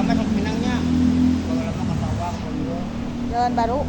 masuk Minangnya. Kalau lama ke Pawang, Jalan Baru.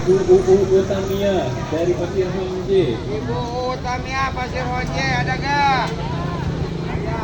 Ibu Utamia dari Pasir Honje. Ibu Utamia Pasir Honje ada gak? Ada.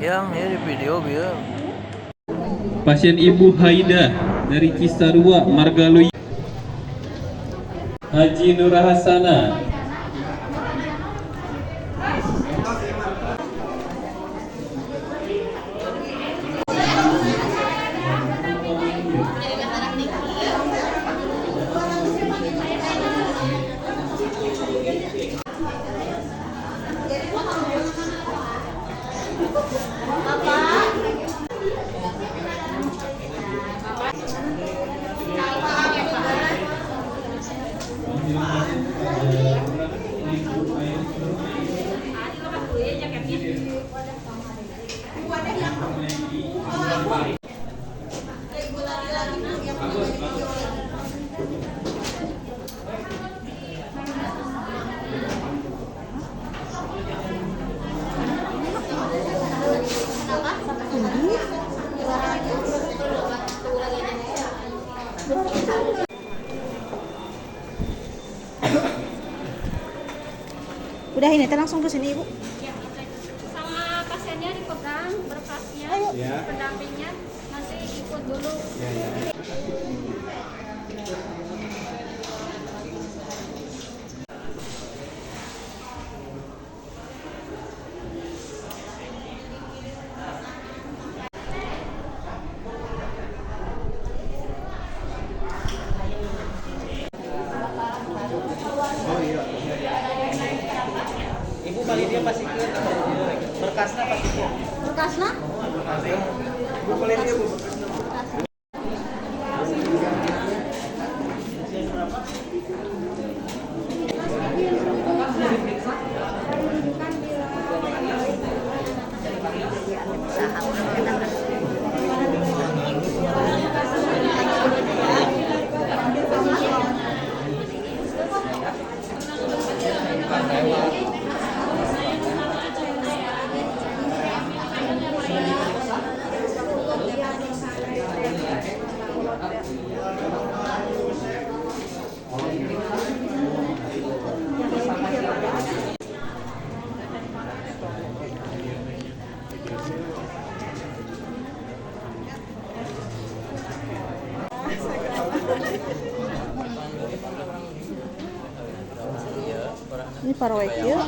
Yang ya di video biar. Pasien Ibu Haida dari Cisarua, Margaluy. Haji Nurahasana. Udah ini, kita langsung ke sini, Ibu. Ya, sama pasiennya dipegang berkasnya, pendampingnya nanti ikut dulu. Ibu balik dia pasti ke berkasnya pasti ke. Berkasna? Ibu balik dia Bu. Ini parawek ya.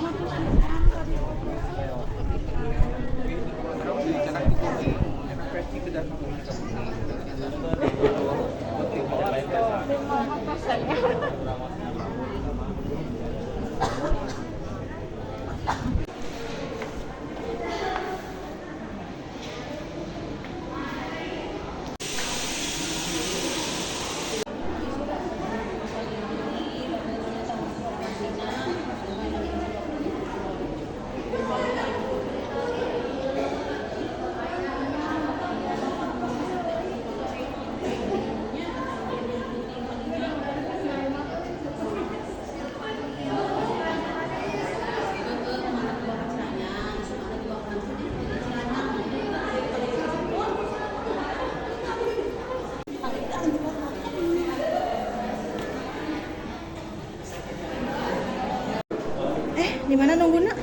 Di mana nunggunya?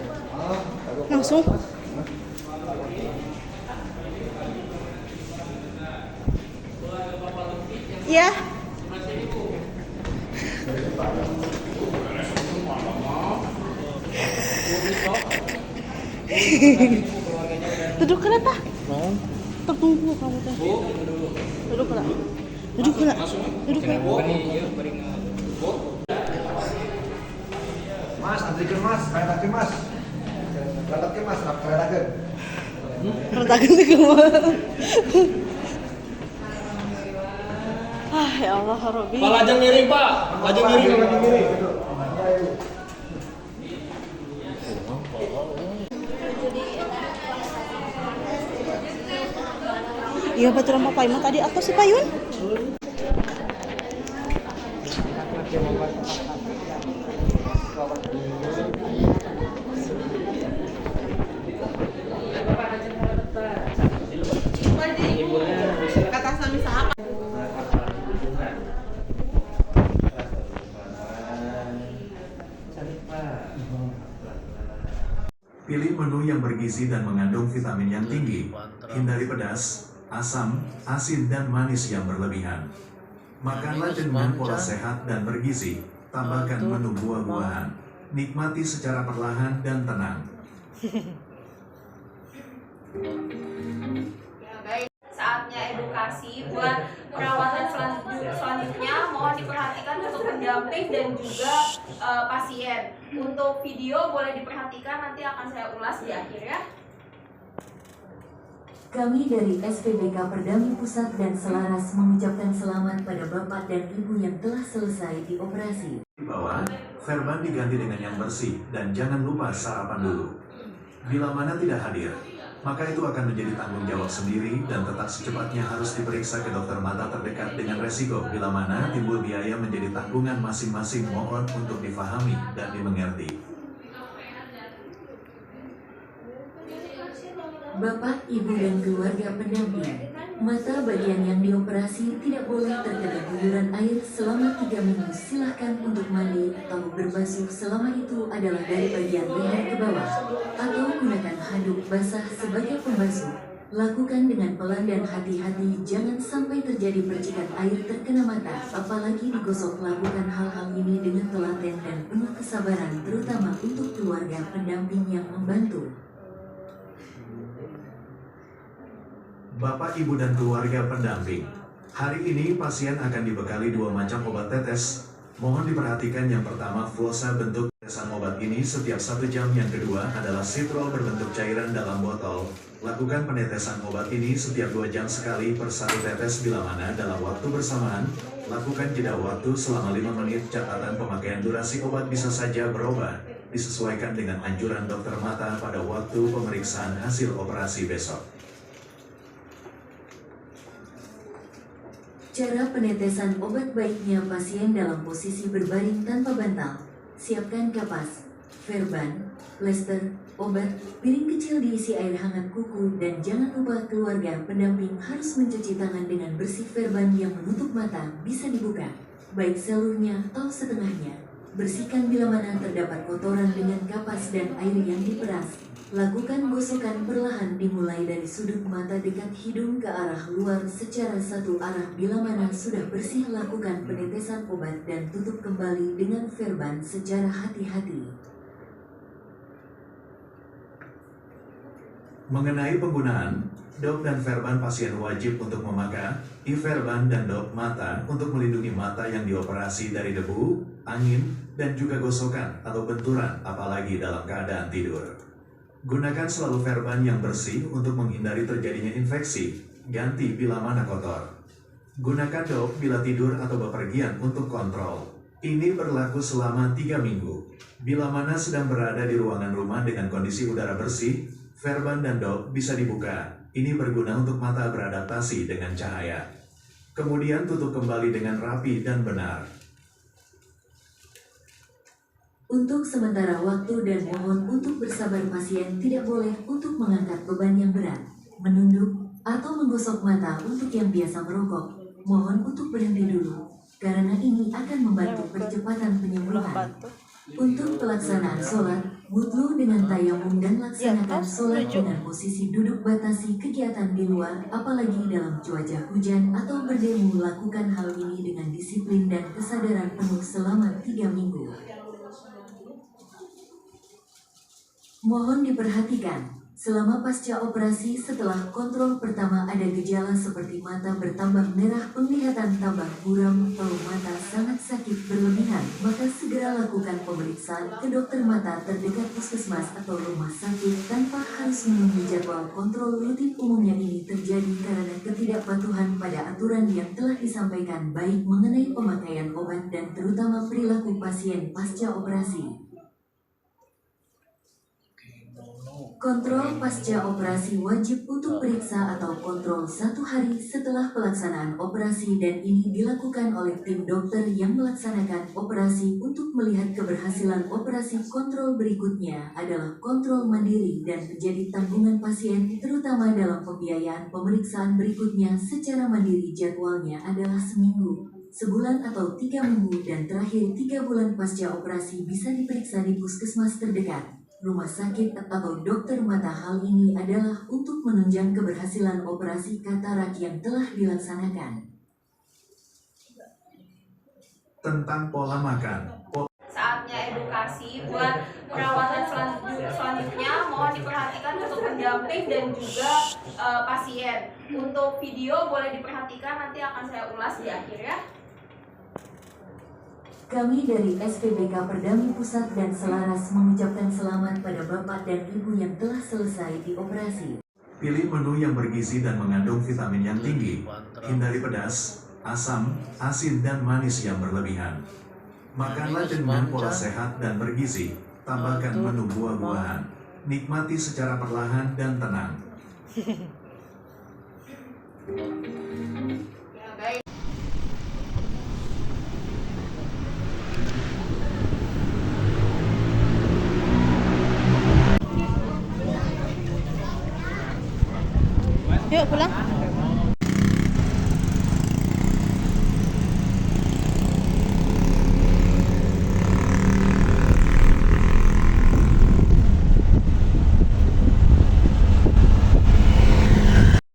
Langsung. Iya. Duduk kena tah. Tertunggu kamu teh. Duduk kena. Duduk kena. Duduk kena. Mas, antrikeun mas, karetakeun mas. Karetakeun mas, karetakeun. Retakan sih kamu. Ah ya Allah Robi. Pak lajeng miring Pak, lajeng miring. Iya baturan Papa Ima tadi atau si Payun? Pilih menu yang bergizi dan mengandung vitamin yang tinggi. Hindari pedas, asam, asin, dan manis yang berlebihan. Makanlah dengan pola sehat dan bergizi. Tambahkan menu buah-buahan. Nikmati secara perlahan dan tenang. Saatnya edukasi buat perawatan selanjutnya mohon diperhatikan untuk pendamping dan juga pasien. Untuk video boleh diperhatikan, nanti akan saya ulas di akhir ya. Kami dari SPBK Perdaming Pusat dan Selaras mengucapkan selamat pada Bapak dan Ibu yang telah selesai dioperasi. Di bawah, Verban diganti dengan yang bersih dan jangan lupa sarapan dulu. Bila mana tidak hadir, maka itu akan menjadi tanggung jawab sendiri dan tetap secepatnya harus diperiksa ke dokter mata terdekat dengan resiko bila mana timbul biaya menjadi tanggungan masing-masing. Mohon untuk difahami dan dimengerti. Bapak, Ibu, dan keluarga pendamping, mata bagian yang dioperasi tidak boleh terkena guyuran air selama 3 minggu. Silahkan untuk mandi atau berbasuh selama itu adalah dari bagian leher ke bawah, atau gunakan handuk basah sebagai pembasuh. Lakukan dengan pelan dan hati-hati, jangan sampai terjadi percikan air terkena mata, apalagi digosok. Lakukan hal-hal ini dengan telaten dan penuh kesabaran, terutama untuk keluarga pendamping yang membantu. Bapak, Ibu, dan keluarga pendamping, hari ini pasien akan dibekali 2 macam obat tetes. Mohon diperhatikan, yang pertama Flosa bentuk tetesan obat ini setiap 1 jam. Yang kedua adalah Citrol berbentuk cairan dalam botol. Lakukan penetesan obat ini setiap 2 jam sekali per 1 tetes. Bila mana dalam waktu bersamaan, lakukan jeda waktu selama 5 menit. Catatan pemakaian durasi obat bisa saja berubah, disesuaikan dengan anjuran dokter mata pada waktu pemeriksaan hasil operasi besok. Cara penetesan obat, baiknya pasien dalam posisi berbaring tanpa bantal. Siapkan kapas, Verban, plester, obat, piring kecil diisi air hangat kuku, dan jangan lupa keluarga pendamping harus mencuci tangan dengan bersih. Verban yang menutup mata bisa dibuka, baik seluruhnya atau setengahnya. Bersihkan bila mana terdapat kotoran dengan kapas dan air yang diperas. Lakukan gosokan perlahan dimulai dari sudut mata dekat hidung ke arah luar secara satu arah. Bila mana sudah bersih, lakukan penetesan obat dan tutup kembali dengan Verban secara hati-hati. Mengenai penggunaan, dop dan Verban pasien wajib untuk memakai Verban dan dop mata untuk melindungi mata yang dioperasi dari debu, angin, dan juga gosokan atau benturan, apalagi dalam keadaan tidur. Gunakan selalu Verban yang bersih untuk menghindari terjadinya infeksi. Ganti bila mana kotor. Gunakan dop bila tidur atau bepergian untuk kontrol. Ini berlaku selama 3 minggu. Bila mana sedang berada di ruangan rumah dengan kondisi udara bersih, Verban dan dop bisa dibuka. Ini berguna untuk mata beradaptasi dengan cahaya. Kemudian tutup kembali dengan rapi dan benar. Untuk sementara waktu dan mohon untuk bersabar, pasien tidak boleh untuk mengangkat beban yang berat, menunduk, atau menggosok mata. Untuk yang biasa merokok, mohon untuk berhenti dulu, karena ini akan membantu percepatan penyembuhan. Untuk pelaksanaan sholat, wudhu dengan tayamum dan laksanakan sholat dengan posisi duduk, batasi kegiatan di luar, apalagi dalam cuaca hujan atau berdemo. Lakukan hal ini dengan disiplin dan kesadaran penuh selama 3 minggu. Mohon diperhatikan, selama pasca operasi setelah kontrol pertama ada gejala seperti mata bertambah merah, penglihatan tambah buram, atau mata sangat sakit berlebihan, maka segera lakukan pemeriksaan ke dokter mata terdekat puskesmas atau rumah sakit tanpa harus menunggu jadwal kontrol rutin. Umumnya ini terjadi karena ketidakpatuhan pada aturan yang telah disampaikan, baik mengenai pemakaian obat dan terutama perilaku pasien pasca operasi. Kontrol pasca operasi wajib untuk periksa atau kontrol 1 hari setelah pelaksanaan operasi, dan ini dilakukan oleh tim dokter yang melaksanakan operasi untuk melihat keberhasilan operasi. Kontrol berikutnya adalah kontrol mandiri dan menjadi tanggungan pasien, terutama dalam pembiayaan pemeriksaan berikutnya secara mandiri. Jadwalnya adalah seminggu, sebulan atau 3 minggu, dan terakhir 3 bulan pasca operasi bisa diperiksa di puskesmas terdekat, rumah sakit atau dokter mata. Hal ini adalah untuk menunjang keberhasilan operasi katarak yang telah dilaksanakan. Tentang pola makan. Saatnya edukasi buat perawatan selanjutnya, mohon diperhatikan untuk pendamping dan juga pasien. Untuk video boleh diperhatikan, nanti akan saya ulas di akhir ya. Kami dari SPBK Perdami Pusat dan Selaras mengucapkan selamat pada Bapak dan Ibu yang telah selesai dioperasi. Pilih menu yang bergizi dan mengandung vitamin yang tinggi. Hindari pedas, asam, asin, dan manis yang berlebihan. Makanlah dengan pola sehat dan bergizi. Tambahkan menu buah-buahan. Nikmati secara perlahan dan tenang. Yuk pulang.